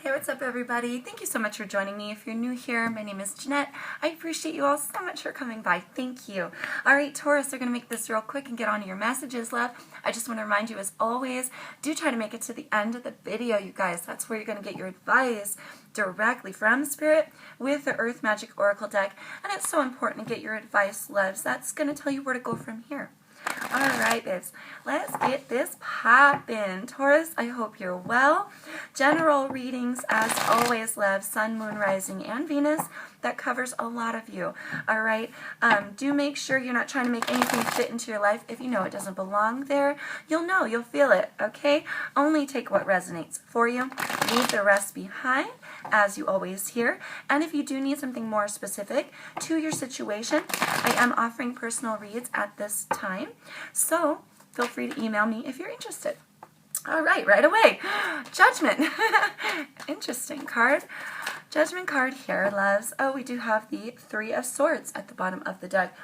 Hey, what's up everybody? Thank you so much for joining me. If you're new here, my name is Jeanette. I appreciate you all so much for coming by. Thank you. Alright, Taurus, we're going to make this real quick and get on to your messages, love. I just want to remind you, as always, do try to make it to the end of the video, you guys. That's where you're going to get your advice directly from Spirit with the Earth Magic Oracle deck. And it's so important to get your advice, loves. That's going to tell you where to go from here. Alright, babes, let's get this poppin'. Taurus, I hope you're well. General readings, as always, love, Sun, Moon, Rising, and Venus. That covers a lot of you. Alright, do make sure you're not trying to make anything fit into your life. If you know it doesn't belong there, you'll know, you'll feel it, okay? Only take what resonates for you. Leave the rest behind, as you always hear. And if you do need something more specific to your situation, I am offering personal reads at this time. So feel free to email me if you're interested. All right away. Judgment. Interesting card. Judgment card here, loves. Oh, we do have the Three of Swords at the bottom of the deck.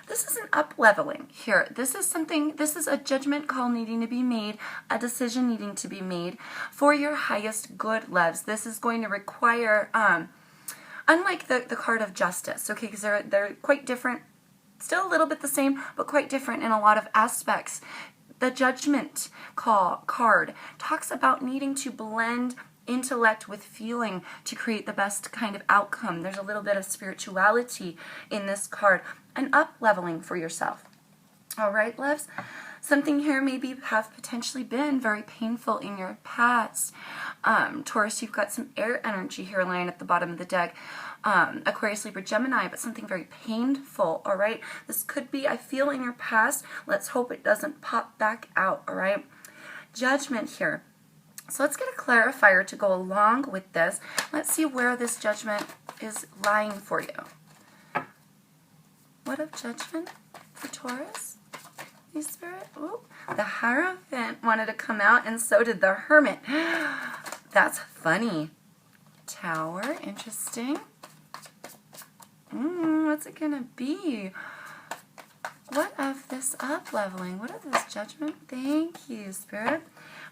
This is an up-leveling here. This is a judgment call needing to be made, a decision needing to be made for your highest good, loves. This is going to require, unlike the card of Justice, okay, because they're quite different, still a little bit the same, but quite different in a lot of aspects. The Judgment card talks about needing to blend intellect with feeling to create the best kind of outcome. There's a little bit of spirituality in this card. An up-leveling for yourself. All right, loves? Something here maybe have potentially been very painful in your past. Taurus, you've got some air energy here lying at the bottom of the deck. Aquarius, Libra, Gemini, but something very painful, all right? This could be, I feel, in your past. Let's hope it doesn't pop back out, all right? Judgment here. So let's get a clarifier to go along with this. Let's see where this judgment is lying for you. What of judgment for Taurus? Spirit? Ooh, the Hierophant wanted to come out, and so did the Hermit. That's funny. Tower, interesting. What's it gonna be? What of this up-leveling? What of this judgment? Thank you, Spirit.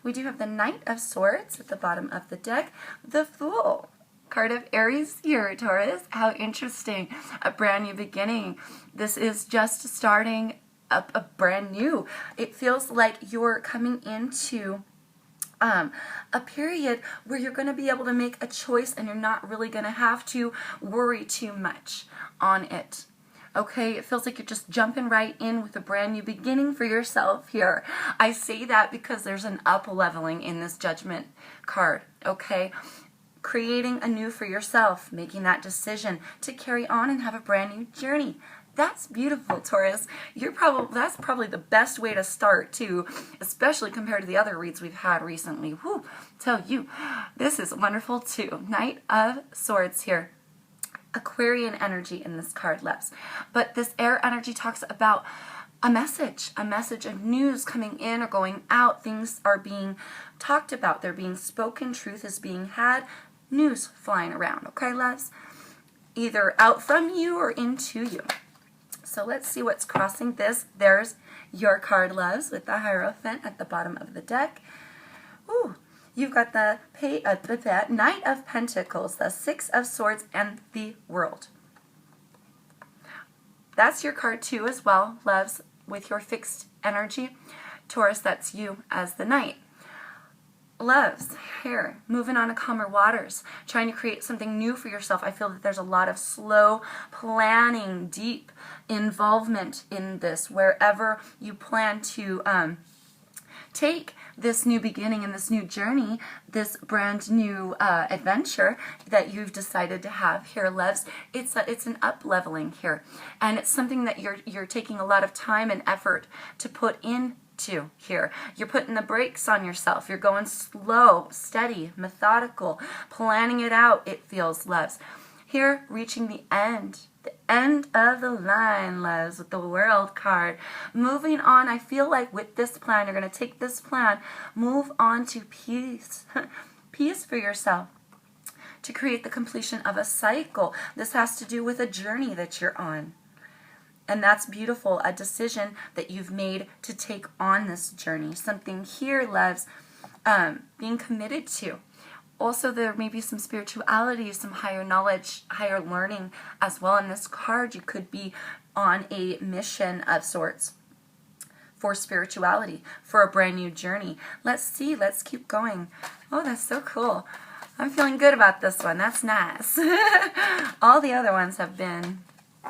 We do have the Knight of Swords at the bottom of the deck. The Fool. Card of Aries here, Taurus. How interesting. A brand new beginning. This is just starting up a brand new. It feels like you're coming into a period where you're going to be able to make a choice and you're not really going to have to worry too much on it. Okay, it feels like you're just jumping right in with a brand new beginning for yourself here. I say that because there's an up-leveling in this Judgment card, okay? Creating anew for yourself, making that decision to carry on and have a brand new journey. That's beautiful, Taurus. That's probably the best way to start, too, especially compared to the other reads we've had recently. Whew, tell you, this is wonderful, too. Knight of Swords here. Aquarian energy in this card, loves. But this air energy talks about a message of news coming in or going out. Things are being talked about. They're being spoken. Truth is being had. News flying around, okay, loves? Either out from you or into you. So let's see what's crossing this. There's your card, loves, with the Hierophant at the bottom of the deck. Ooh, you've got the Knight of Pentacles, the Six of Swords, and the World. That's your card too as well, loves, with your fixed energy. Taurus, that's you as the Knight. Loves, here, moving on to calmer waters, trying to create something new for yourself. I feel that there's a lot of slow planning, deep involvement in this, wherever you plan to take this new beginning and this new journey, this brand new adventure that you've decided to have here, loves. It's an up-leveling here, and it's something that you're taking a lot of time and effort to put in here. You're putting the brakes on yourself. You're going slow, steady, methodical, planning it out, it feels, loves. Here, reaching the end of the line, loves, with the World card. Moving on, I feel like with this plan, you're going to take this plan, move on to peace. Peace for yourself. To create the completion of a cycle. This has to do with a journey that you're on. And that's beautiful, a decision that you've made to take on this journey. Something here, loves, being committed to. Also, there may be some spirituality, some higher knowledge, higher learning as well in this card. You could be on a mission of sorts for spirituality, for a brand new journey. Let's see. Let's keep going. Oh, that's so cool. I'm feeling good about this one. That's nice. All the other ones have been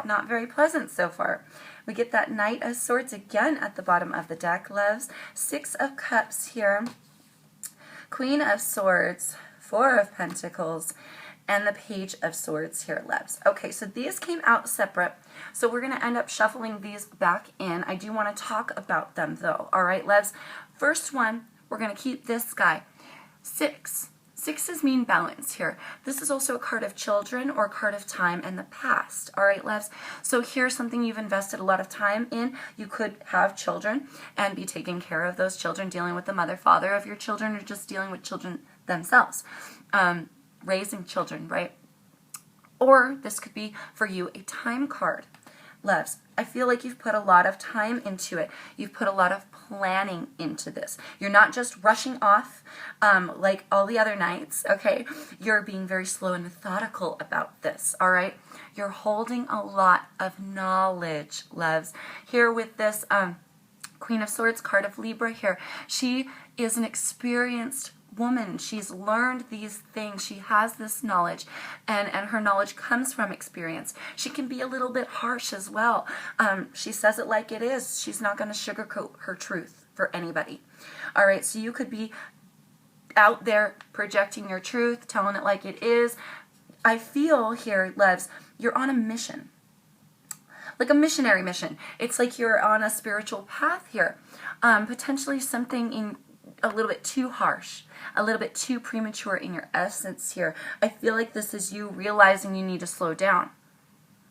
not very pleasant so far. We get that Knight of Swords again at the bottom of the deck, loves. 6 of Cups here. Queen of Swords. 4 of Pentacles. And the Page of Swords here, loves. Okay, so these came out separate. So we're going to end up shuffling these back in. I do want to talk about them, though. All right, loves. First one, we're going to keep this guy. 6. 6s mean balance here. This is also a card of children or a card of time in the past. All right, loves. So here's something you've invested a lot of time in. You could have children and be taking care of those children, dealing with the mother, father of your children, or just dealing with children themselves. Raising children, right? Or this could be for you a time card. Loves, I feel like you've put a lot of time into it. You've put a lot of planning into this. You're not just rushing off like all the other nights, okay? You're being very slow and methodical about this, all right? You're holding a lot of knowledge, loves. Here with this Queen of Swords card of Libra here, she is an experienced woman. She's learned these things. She has this knowledge, and her knowledge comes from experience. She can be a little bit harsh as well. She says it like it is. She's not going to sugarcoat her truth for anybody. All right, so you could be out there projecting your truth, telling it like it is. I feel here, loves, you're on a mission. Like a missionary mission. It's like you're on a spiritual path here. Potentially something in a little bit too harsh, a little bit too premature in your essence here. I feel like this is you realizing you need to slow down,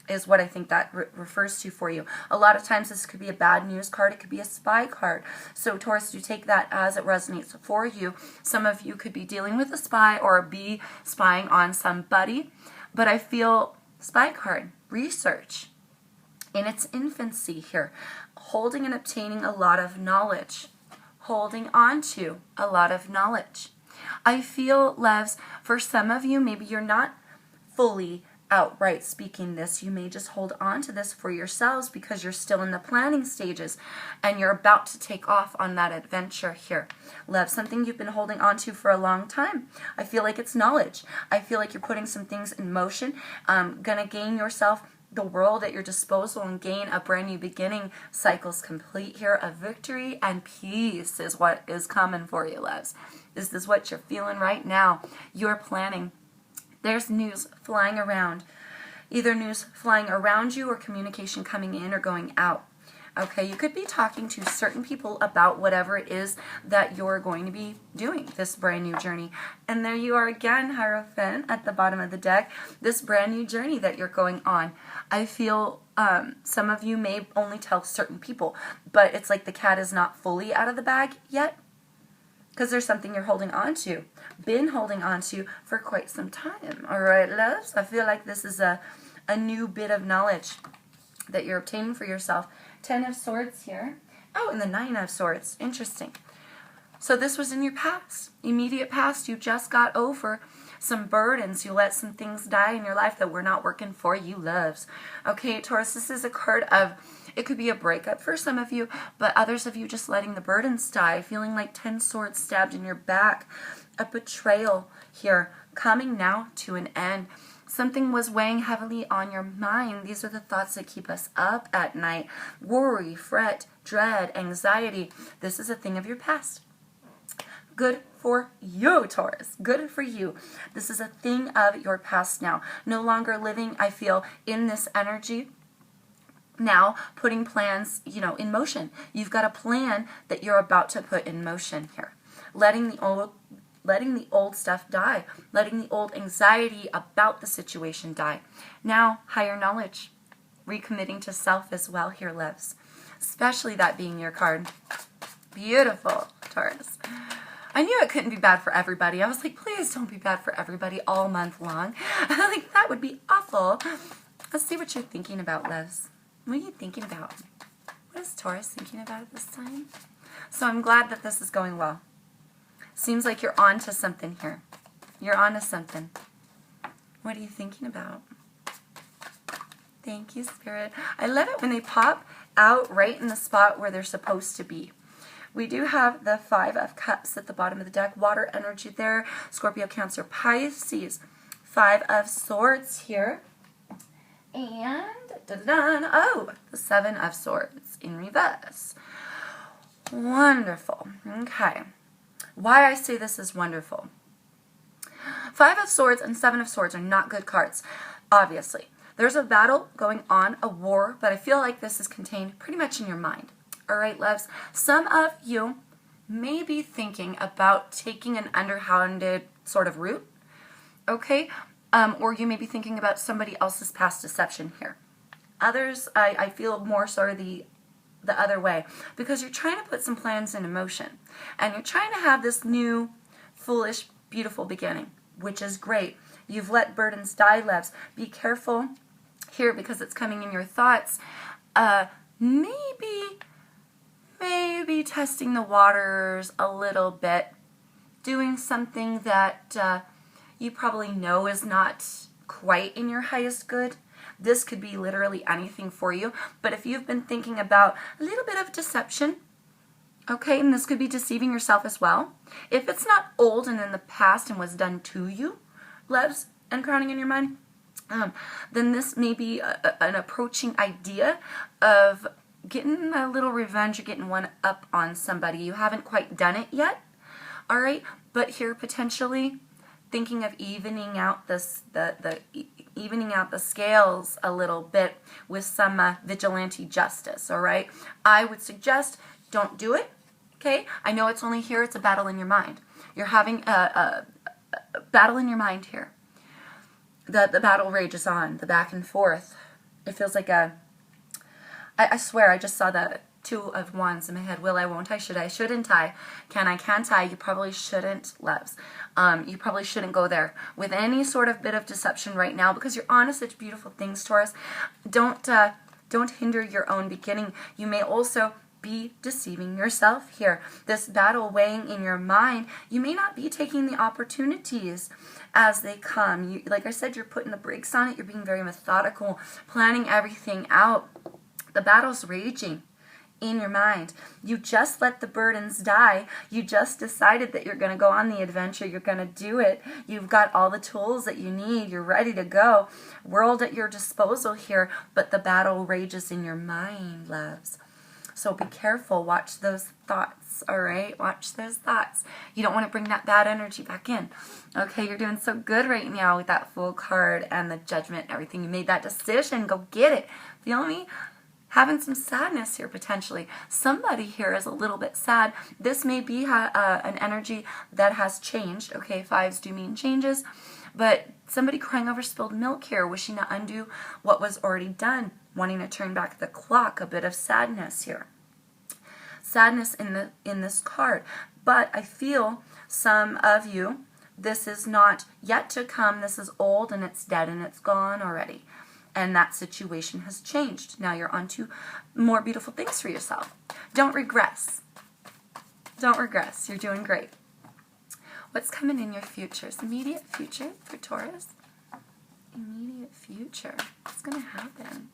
is what I think that refers to for you. A lot of times this could be a bad news card. It could be a spy card. So Taurus, you take that as it resonates for you. Some of you could be dealing with a spy or be spying on somebody. But I feel spy card, research, in its infancy here, holding and obtaining a lot of knowledge. Holding on to a lot of knowledge. I feel, loves, for some of you, maybe you're not fully outright speaking this. You may just hold on to this for yourselves because you're still in the planning stages and you're about to take off on that adventure here. Love, something you've been holding on to for a long time. I feel like it's knowledge. I feel like you're putting some things in motion. Gonna gain yourself the world at your disposal and gain a brand new beginning. Cycles complete here. A victory and peace is what is coming for you, loves. This is what you're feeling right now. You're planning. There's news flying around. Either news flying around you or communication coming in or going out. Okay, you could be talking to certain people about whatever it is that you're going to be doing this brand new journey. And there you are again, Hierophant, at the bottom of the deck. This brand new journey that you're going on. I feel some of you may only tell certain people, but it's like the cat is not fully out of the bag yet because there's something you're holding on to, been holding on to for quite some time. All right, loves? I feel like this is a new bit of knowledge that you're obtaining for yourself. 10 of Swords here. Oh, and the 9 of Swords. Interesting. So this was in your past, immediate past. You just got over some burdens. You let some things die in your life that were not working for you, loves. Okay, Taurus, this is a card of, it could be a breakup for some of you, but others of you just letting the burdens die, feeling like 10 swords stabbed in your back. A betrayal here, coming now to an end. Something was weighing heavily on your mind. These are the thoughts that keep us up at night. Worry, fret, dread, anxiety. This is a thing of your past. Good for you, Taurus. Good for you. This is a thing of your past now. No longer living, I feel, in this energy. Now putting plans, in motion. You've got a plan that you're about to put in motion here. Letting the old stuff die, letting the old anxiety about the situation die. Now, higher knowledge, recommitting to self as well here, loves. Especially that being your card. Beautiful, Taurus. I knew it couldn't be bad for everybody. I was like, please don't be bad for everybody all month long. Like, that would be awful. Let's see what you're thinking about, loves. What are you thinking about? What is Taurus thinking about at this time? So I'm glad that this is going well. Seems like you're on to something here. You're onto something. What are you thinking about? Thank you, Spirit. I love it when they pop out right in the spot where they're supposed to be. We do have the 5 of Cups at the bottom of the deck. Water energy there. Scorpio, Cancer, Pisces. 5 of Swords here. And, oh, the 7 of Swords in reverse. Wonderful. Okay. Why I say this is wonderful. 5 of Swords and 7 of Swords are not good cards, obviously. There's a battle going on, a war, but I feel like this is contained pretty much in your mind. All right, loves? Some of you may be thinking about taking an underhanded sort of route, okay? Or you may be thinking about somebody else's past deception here. Others, I feel more sort of the other way, because you're trying to put some plans into motion, and you're trying to have this new, foolish, beautiful beginning, which is great. You've let burdens die, loves. Be careful here, because it's coming in your thoughts. Maybe testing the waters a little bit, doing something that you probably know is not quite in your highest good. This could be literally anything for you, but if you've been thinking about a little bit of deception, okay, and this could be deceiving yourself as well. If it's not old and in the past and was done to you, loves, and crowning in your mind, then this may be an approaching idea of getting a little revenge or getting one up on somebody. You haven't quite done it yet, all right? But here potentially thinking of evening out this evening out the scales a little bit with some vigilante justice, all right? I would suggest don't do it, okay? I know it's only here, it's a battle in your mind. You're having a battle in your mind here. The battle rages on, the back and forth. It feels like I swear, I just saw the 2 of Wands in my head. Will I, won't I, should I, shouldn't I, can I, can't I? You probably shouldn't, loves. You probably shouldn't go there with any sort of bit of deception right now, because you're on to such beautiful things, Taurus. Don't hinder your own beginning. You may also be deceiving yourself here. This battle weighing in your mind, you may not be taking the opportunities as they come. Like I said, you're putting the brakes on it. You're being very methodical, planning everything out. The battle's raging in your mind. You just let the burdens die. You just decided that you're going to go on the adventure. You're going to do it. You've got all the tools that you need. You're ready to go. World at your disposal here, but the battle rages in your mind, loves. So be careful. Watch those thoughts, all right? Watch those thoughts. You don't want to bring that bad energy back in. Okay, you're doing so good right now with that Fool card and the Judgment and everything. You made that decision. Go get it. Feel me? Having some sadness here potentially. Somebody here is a little bit sad. This may be an energy that has changed. Okay, 5s do mean changes. But somebody crying over spilled milk here, wishing to undo what was already done, wanting to turn back the clock. A bit of sadness here. Sadness in this card. But I feel some of you, this is not yet to come. This is old and it's dead and it's gone already. And that situation has changed. Now you're on to more beautiful things for yourself. Don't regress. Don't regress. You're doing great. What's coming in your futures? Immediate future for Taurus? Immediate future. What's going to happen?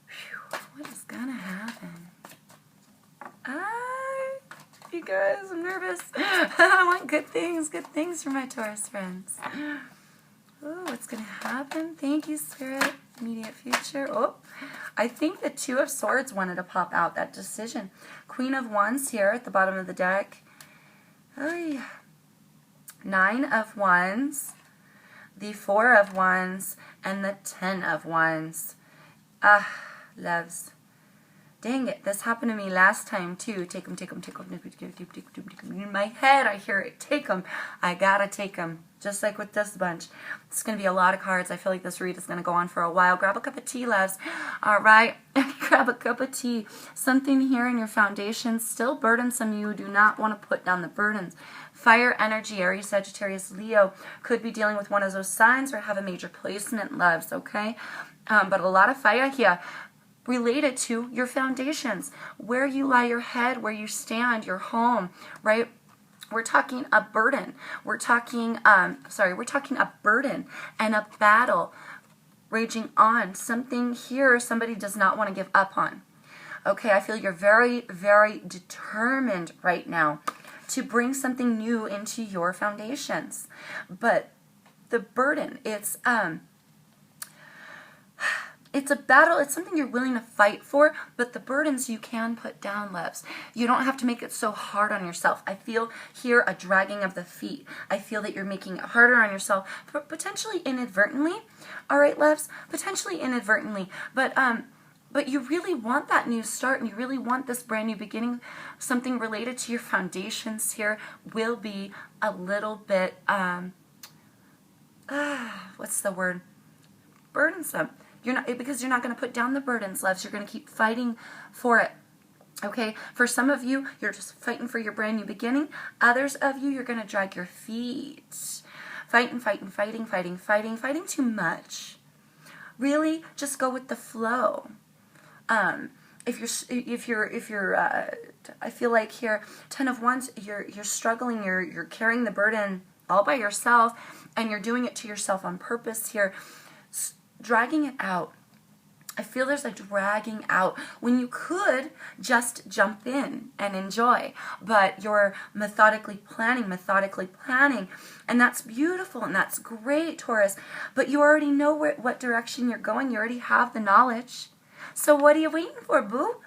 Whew, what is going to happen? You guys, I'm nervous. I want good things for my Taurus friends. Oh, what's going to happen? Thank you, Spirit. Immediate future. Oh, I think the 2 of Swords wanted to pop out, that decision. Queen of Wands here at the bottom of the deck. Oh, yeah. 9 of Wands. The 4 of Wands. And the 10 of Wands. Loves. Dang it, this happened to me last time too. Take them. In my head, I hear it. Take them. I gotta take them. Just like with this bunch. It's going to be a lot of cards. I feel like this read is going to go on for a while. Grab a cup of tea, loves. All right. Grab a cup of tea. Something here in your foundation still burdensome. You do not want to put down the burdens. Fire energy, Aries, Sagittarius, Leo, could be dealing with one of those signs or have a major placement, loves, okay? But a lot of fire here. Related to your foundations, where you lie your head, where you stand, your home, right? We're talking a burden. We're talking, we're talking a burden and a battle raging on. Something here somebody does not want to give up on. Okay, I feel you're very, very determined right now to bring something new into your foundations. But the burden, it's a battle. It's something you're willing to fight for, but the burdens you can put down, loves. You don't have to make it so hard on yourself. I feel here a dragging of the feet. I feel that you're making it harder on yourself, potentially inadvertently. All right, loves, potentially inadvertently, but you really want that new start, and you really want this brand new beginning. Something related to your foundations here will be a little bit, what's the word? Burdensome. Because you're not going to put down the burdens, loves. You're going to keep fighting for it. Okay? For some of you, you're just fighting for your brand new beginning. Others of you, you're going to drag your feet. Fighting too much. Really, just go with the flow. If you're I feel like here, 10 of Wands, you're struggling, you're carrying the burden all by yourself, and you're doing it to yourself on purpose here. Dragging it out. I feel there's a dragging out when you could just jump in and enjoy, but you're methodically planning, and that's beautiful and that's great, Taurus, but you already know what direction you're going. You already have the knowledge. So what are you waiting for, boo?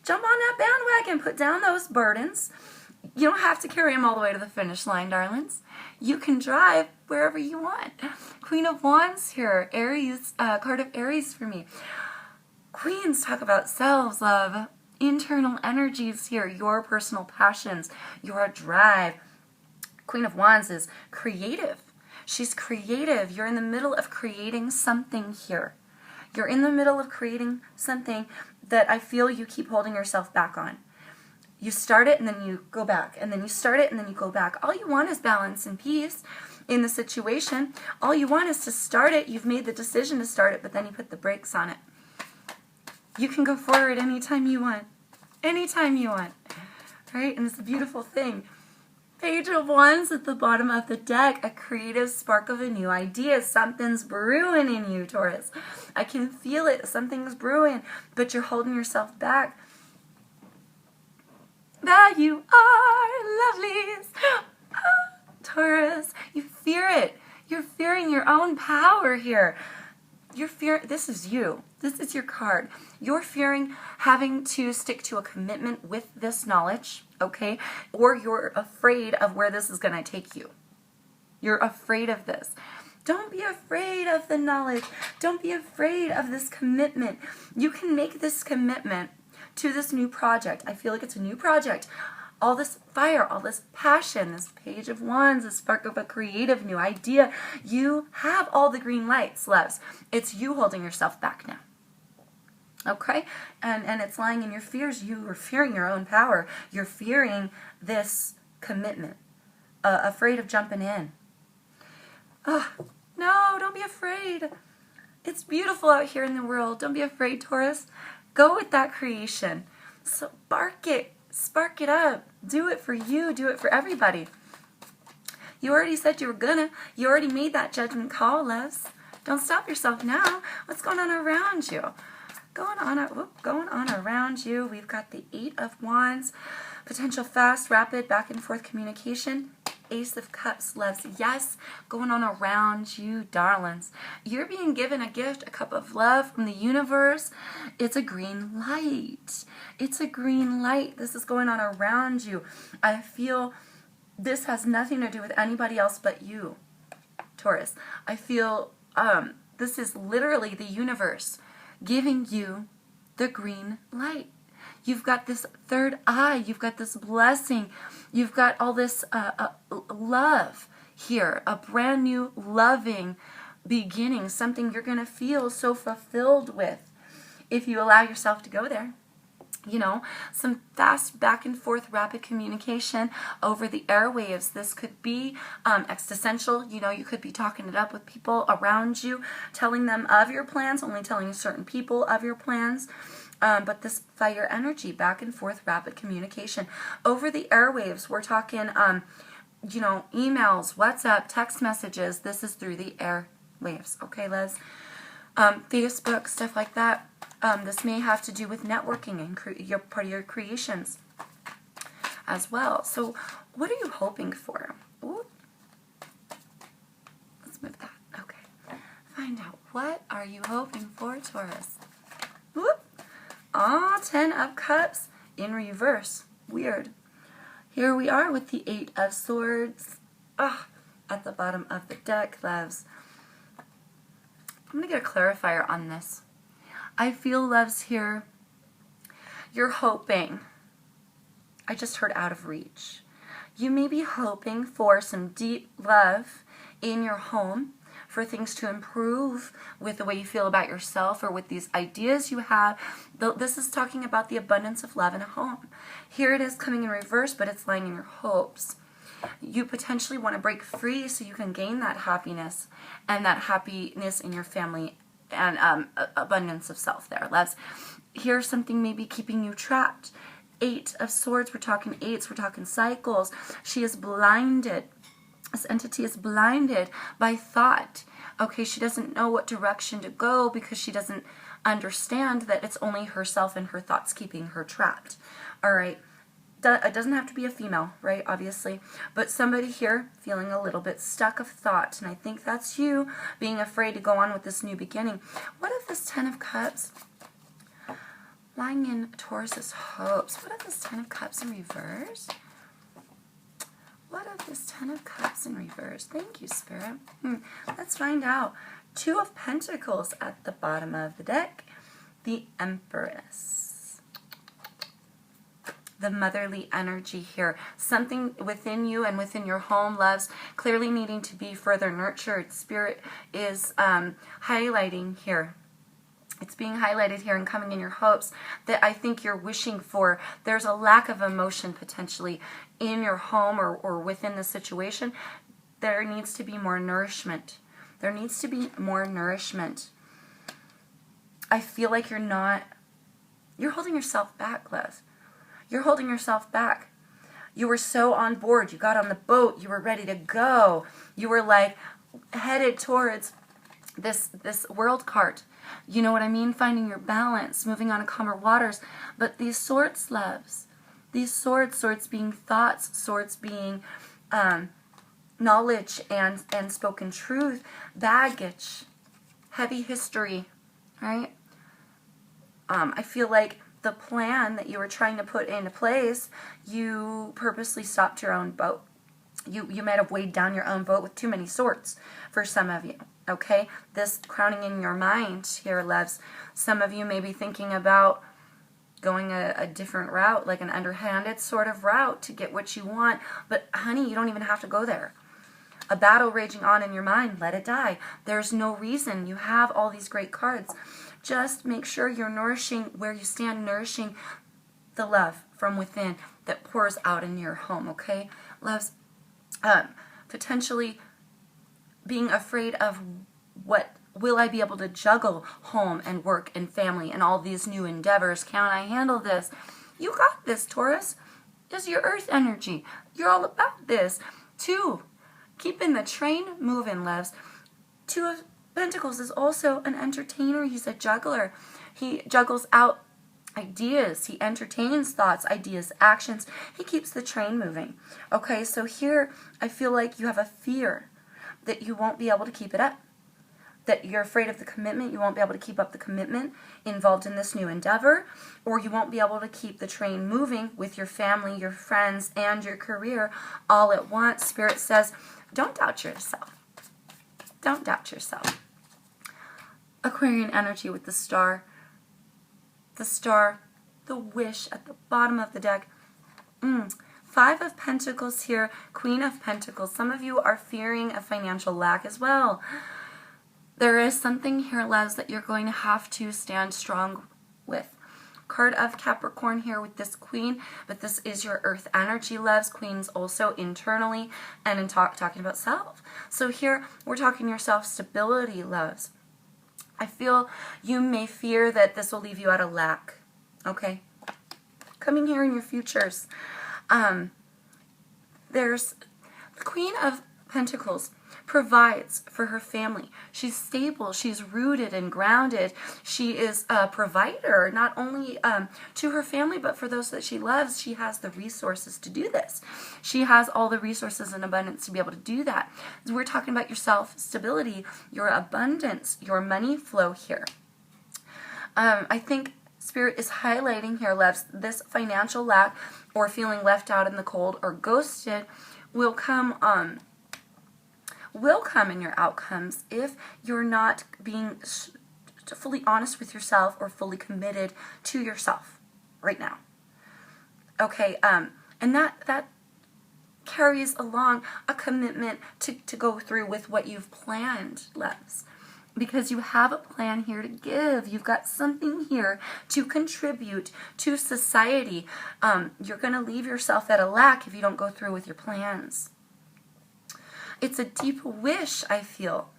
Jump on that bandwagon, put down those burdens. You don't have to carry them all the way to the finish line, darlings. You can drive wherever you want. Queen of Wands here, Aries, card of Aries for me. Queens talk about selves, love, internal energies here, your personal passions, your drive. Queen of Wands is creative. She's creative. You're in the middle of creating something here. You're in the middle of creating something that I feel you keep holding yourself back on. You start it and then you go back, and then you start it and then you go back. All you want is balance and peace in the situation. All you want is to start it. You've made the decision to start it, but then you put the brakes on it. You can go forward anytime you want. Anytime you want. Right? And it's a beautiful thing. Page of Wands at the bottom of the deck. A creative spark of a new idea. Something's brewing in you, Taurus. I can feel it. Something's brewing, but you're holding yourself back. That you are, lovelies. Taurus, you fear it. You're fearing your own power here. This is you. This is your card. You're fearing having to stick to a commitment with this knowledge, okay? Or you're afraid of where this is going to take you. You're afraid of this. Don't be afraid of the knowledge. Don't be afraid of this commitment. You can make this commitment to this new project. I feel like it's a new project. All this fire, all this passion, this Page of Wands, this spark of a creative new idea. You have all the green lights, loves. It's you holding yourself back now. Okay? And it's lying in your fears. You are fearing your own power. You're fearing this commitment. Afraid of jumping in. Oh, no, don't be afraid. It's beautiful out here in the world. Don't be afraid, Taurus. Go with that creation. So spark it up. Do it for you. Do it for everybody. You already said you were gonna. You already made that judgment call, loves. Don't stop yourself now. What's going on around you? Going on around you. We've got the 8 of Wands. Potential fast, rapid, back and forth communication. Ace of Cups, loves. Yes, going on around you, darlings. You're being given a gift, a cup of love from the universe. It's a green light. It's a green light. This is going on around you. I feel this has nothing to do with anybody else but you, Taurus. I feel this is literally the universe giving you the green light. You've got this third eye. You've got this blessing. You've got all this love here, a brand new loving beginning, something you're going to feel so fulfilled with if you allow yourself to go there. You know, some fast back and forth rapid communication over the airwaves. This could be existential. You know, you could be talking it up with people around you, telling them of your plans, only telling certain people of your plans. But this fire energy, back and forth, rapid communication. Over the airwaves, we're talking, you know, emails, WhatsApp, text messages. This is through the airwaves, okay, Liz? Facebook, stuff like that. This may have to do with networking and your part of your creations as well. So what are you hoping for? Ooh. Let's move that. Okay. Find out, what are you hoping for, Taurus? Whoop. Ah, 10 of Cups in reverse. Weird. Here we are with the 8 of Swords. At the bottom of the deck, loves. I'm going to get a clarifier on this. I feel, loves, here, you're hoping. I just heard out of reach. You may be hoping for some deep love in your home, for things to improve with the way you feel about yourself or with these ideas you have. This is talking about the abundance of love in a home. Here it is coming in reverse, but it's lying in your hopes. You potentially want to break free so you can gain that happiness and that happiness in your family and abundance of self there, loves. Here's something maybe keeping you trapped. 8 of Swords, we're talking 8s, we're talking cycles. She is blinded. This entity is blinded by thought. Okay, she doesn't know what direction to go because she doesn't understand that it's only herself and her thoughts keeping her trapped. All right, it doesn't have to be a female, right, obviously, but somebody here feeling a little bit stuck of thought, and I think that's you, being afraid to go on with this new beginning. What if this 10 of Cups lying in Taurus's hopes? What if this 10 of Cups in reverse? What if this 10 of Cups in reverse? Thank you, Spirit. Let's find out. 2 of Pentacles at the bottom of the deck. The Empress. The motherly energy here. Something within you and within your home, loves, clearly needing to be further nurtured. Spirit is highlighting here. It's being highlighted here and coming in your hopes that I think you're wishing for. There's a lack of emotion potentially in your home or within the situation. There needs to be more nourishment. There needs to be more nourishment. I feel like you're holding yourself back, love. You're holding yourself back. You were so on board. You got on the boat. You were ready to go. You were like headed towards this world cart. You know what I mean? Finding your balance, moving on to calmer waters. But these swords, loves, these swords being thoughts, swords being knowledge and spoken truth, baggage, heavy history, right? I feel like the plan that you were trying to put into place, you purposely stopped your own boat. You might have weighed down your own boat with too many swords for some of you. Okay, this crowning in your mind here, loves. Some of you may be thinking about going a different route, like an underhanded sort of route to get what you want. But honey, you don't even have to go there. A battle raging on in your mind, let it die. There's no reason. You have all these great cards. Just make sure you're nourishing where you stand, nourishing the love from within that pours out in your home, okay? Loves, potentially being afraid of what will I be able to juggle home and work and family and all these new endeavors. Can I handle this? You got this, Taurus. This is your earth energy. You're all about this. 2, keeping the train moving, loves. 2 of Pentacles is also an entertainer. He's a juggler. He juggles out ideas. He entertains thoughts, ideas, actions. He keeps the train moving. Okay, so here I feel like you have a fear that you won't be able to keep it up, that you're afraid of the commitment, you won't be able to keep up the commitment involved in this new endeavor, or you won't be able to keep the train moving with your family, your friends, and your career all at once. Spirit says, don't doubt yourself. Don't doubt yourself. Aquarian energy with the star, the wish at the bottom of the deck. 5 of Pentacles here, Queen of Pentacles. Some of you are fearing a financial lack as well. There is something here, loves, that you're going to have to stand strong with. Card of Capricorn here with this Queen, but this is your earth energy, loves. Queens also internally and in talking about self. So here we're talking your self-stability, loves. I feel you may fear that this will leave you out of lack. okay? Coming here in your futures. There's the Queen of Pentacles provides for her family. She's stable. She's rooted and grounded. She is a provider, not only to her family, but for those that she loves. She has the resources to do this. She has all the resources and abundance to be able to do that. We're talking about your self-stability, your abundance, your money flow here. I think Spirit is highlighting here, loves, this financial lack or feeling left out in the cold or ghosted will come in your outcomes if you're not being fully honest with yourself or fully committed to yourself right now. Okay, and that carries along a commitment to go through with what you've planned, loves. Because you have a plan here to give. You've got something here to contribute to society. You're going to leave yourself at a lack if you don't go through with your plans. It's a deep wish, I feel,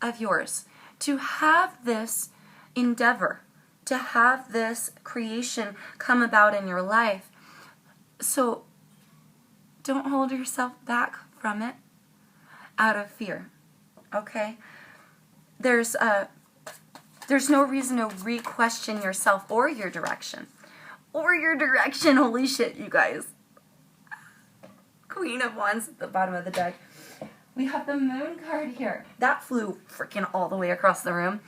of yours to have this endeavor, to have this creation come about in your life. So don't hold yourself back from it out of fear, okay? There's no reason to re-question yourself or your direction. Or your direction, holy shit, you guys. Queen of Wands at the bottom of the deck. We have the Moon card here. That flew freaking all the way across the room.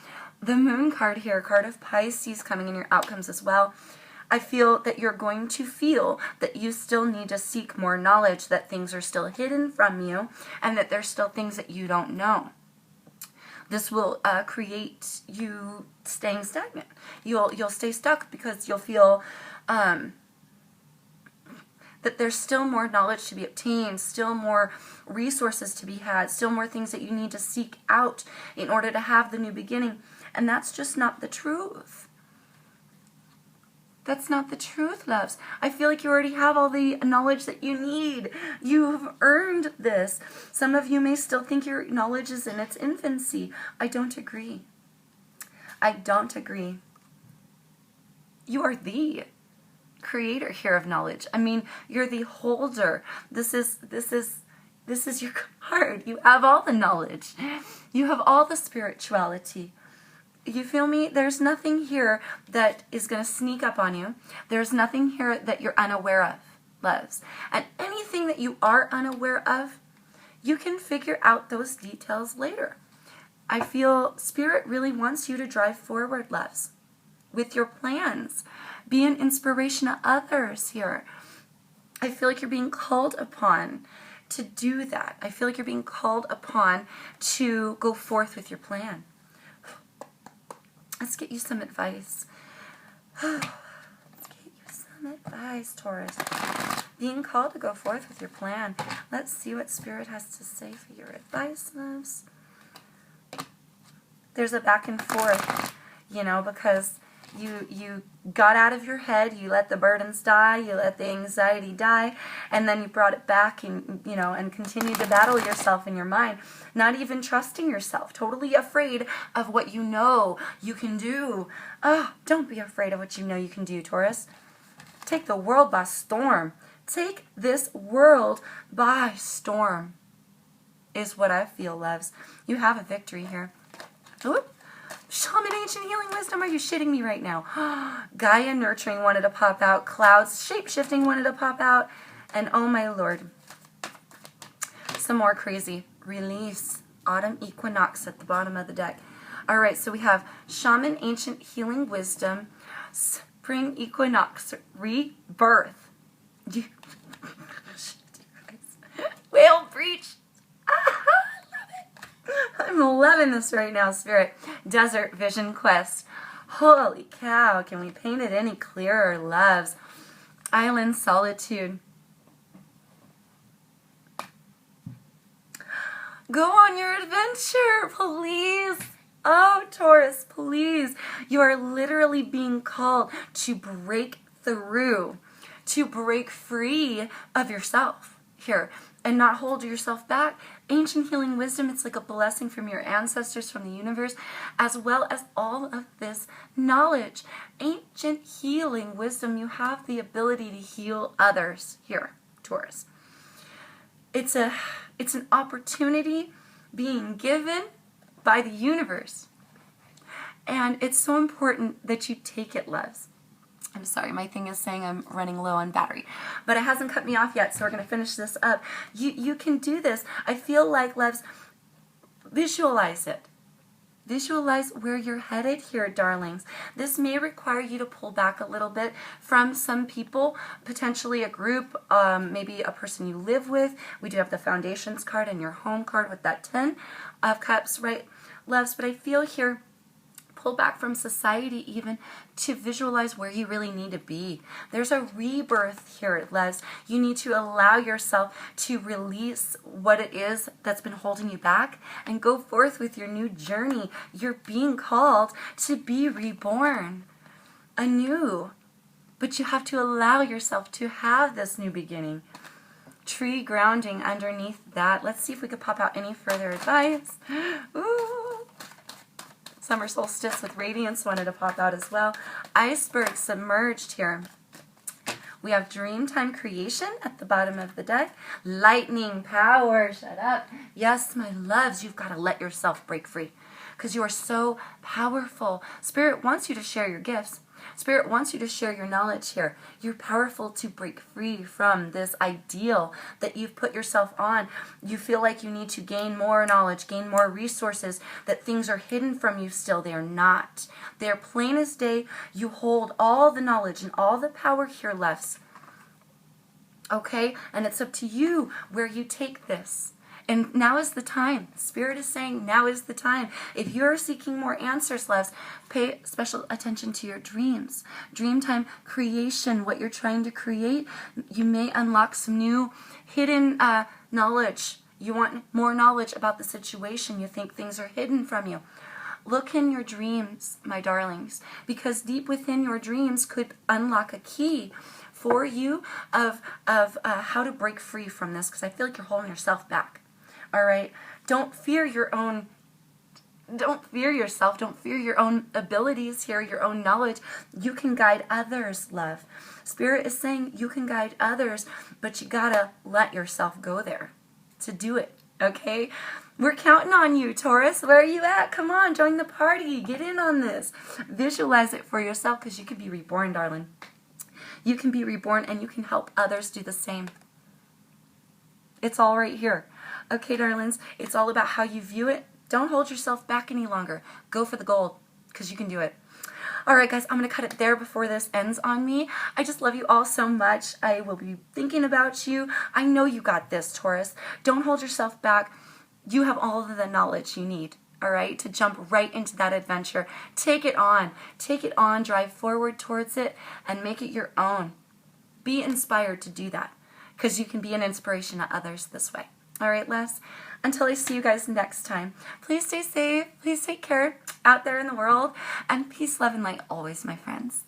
The Moon card here, card of Pisces, coming in your outcomes as well. I feel that you're going to feel that you still need to seek more knowledge, that things are still hidden from you, and that there's still things that you don't know. This will create you staying stagnant. You'll stay stuck because you'll feel that there's still more knowledge to be obtained, still more resources to be had, still more things that you need to seek out in order to have the new beginning. And that's just not the truth. That's not the truth, loves. I feel like you already have all the knowledge that you need. You've earned this. Some of you may still think your knowledge is in its infancy. I don't agree. I don't agree. You are the creator here of knowledge. I mean, you're the holder. This is your card. You have all the knowledge. You have all the spirituality. You feel me? There's nothing here that is going to sneak up on you. There's nothing here that you're unaware of, loves. And anything that you are unaware of, you can figure out those details later. I feel Spirit really wants you to drive forward, loves, with your plans. Be an inspiration to others here. I feel like you're being called upon to do that. I feel like you're being called upon to go forth with your plan. Let's get you some advice. Let's get you some advice, Taurus. Being called to go forth with your plan. Let's see what Spirit has to say for your advice, loves. There's a back and forth, you know, because you got out of your head, you let the burdens die, you let the anxiety die, and then you brought it back and, you know, and continued to battle yourself in your mind, not even trusting yourself, totally afraid of what you know you can do. Oh, don't be afraid of what you know you can do, Taurus. Take the world by storm. Take this world by storm is what I feel, loves. You have a victory here. Ooh. Shaman Ancient Healing Wisdom, are you shitting me right now? Gaia Nurturing wanted to pop out. Clouds Shape-Shifting wanted to pop out. And oh my lord. Some more crazy. Release. Autumn Equinox at the bottom of the deck. Alright, so we have Shaman Ancient Healing Wisdom. Spring Equinox. Rebirth. Whale Breach. I'm loving this right now, Spirit. Desert Vision Quest. Holy cow, can we paint it any clearer, loves? Island Solitude. Go on your adventure, please. Oh, Taurus, please. You are literally being called to break through, to break free of yourself here. and not hold yourself back. Ancient healing wisdom, it's like a blessing from your ancestors, from the universe, as well as all of this knowledge. Ancient healing wisdom, you have the ability to heal others here, Taurus. It's an opportunity being given by the universe. And it's so important that you take it, loves. I'm sorry, my thing is saying I'm running low on battery, but it hasn't cut me off yet, so we're going to finish this up. You can do this. I feel like, loves, visualize it. Visualize where you're headed here, darlings. This may require you to pull back a little bit from some people, potentially a group, maybe a person you live with. We do have the Foundations card and your home card with that 10 of Cups, right, loves? But I feel here, pull back from society even to visualize where you really need to be. There's a rebirth here, Les. You need to allow yourself to release what it is that's been holding you back and go forth with your new journey. You're being called to be reborn anew, but you have to allow yourself to have this new beginning. Tree grounding underneath that. Let's see if we could pop out any further advice. Ooh. Summer solstice with radiance wanted to pop out as well. Iceberg submerged here. We have Dreamtime creation at the bottom of the deck. Lightning power. Shut up. Yes, my loves, you've got to let yourself break free because you are so powerful. Spirit wants you to share your gifts. Spirit wants you to share your knowledge here. You're powerful to break free from this ideal that you've put yourself on. You feel like you need to gain more knowledge, gain more resources, that things are hidden from you still. They are not. They are plain as day. You hold all the knowledge and all the power here, left. Okay? And it's up to you where you take this. And now is the time. Spirit is saying now is the time. If you're seeking more answers, loves, pay special attention to your dreams. Dreamtime creation, what you're trying to create. You may unlock some new hidden knowledge. You want more knowledge about the situation. You think things are hidden from you. Look in your dreams, my darlings, because deep within your dreams could unlock a key for you of how to break free from this, because I feel like you're holding yourself back. All right, don't fear yourself. Don't fear your own abilities here, your own knowledge. You can guide others, love. Spirit is saying you can guide others, but you gotta let yourself go there to do it, okay? We're counting on you, Taurus. Where are you at? Come on, join the party. Get in on this. Visualize it for yourself, because you can be reborn, darling. You can be reborn, and you can help others do the same. It's all right here. Okay, darlings, it's all about how you view it. Don't hold yourself back any longer. Go for the gold, because you can do it. All right, guys, I'm going to cut it there before this ends on me. I just love you all so much. I will be thinking about you. I know you got this, Taurus. Don't hold yourself back. You have all of the knowledge you need, all right, to jump right into that adventure. Take it on. Take it on. Drive forward towards it and make it your own. Be inspired to do that, because you can be an inspiration to others this way. All right, Les? Until I see you guys next time, please stay safe. Please take care out there in the world. And peace, love, and light always, my friends.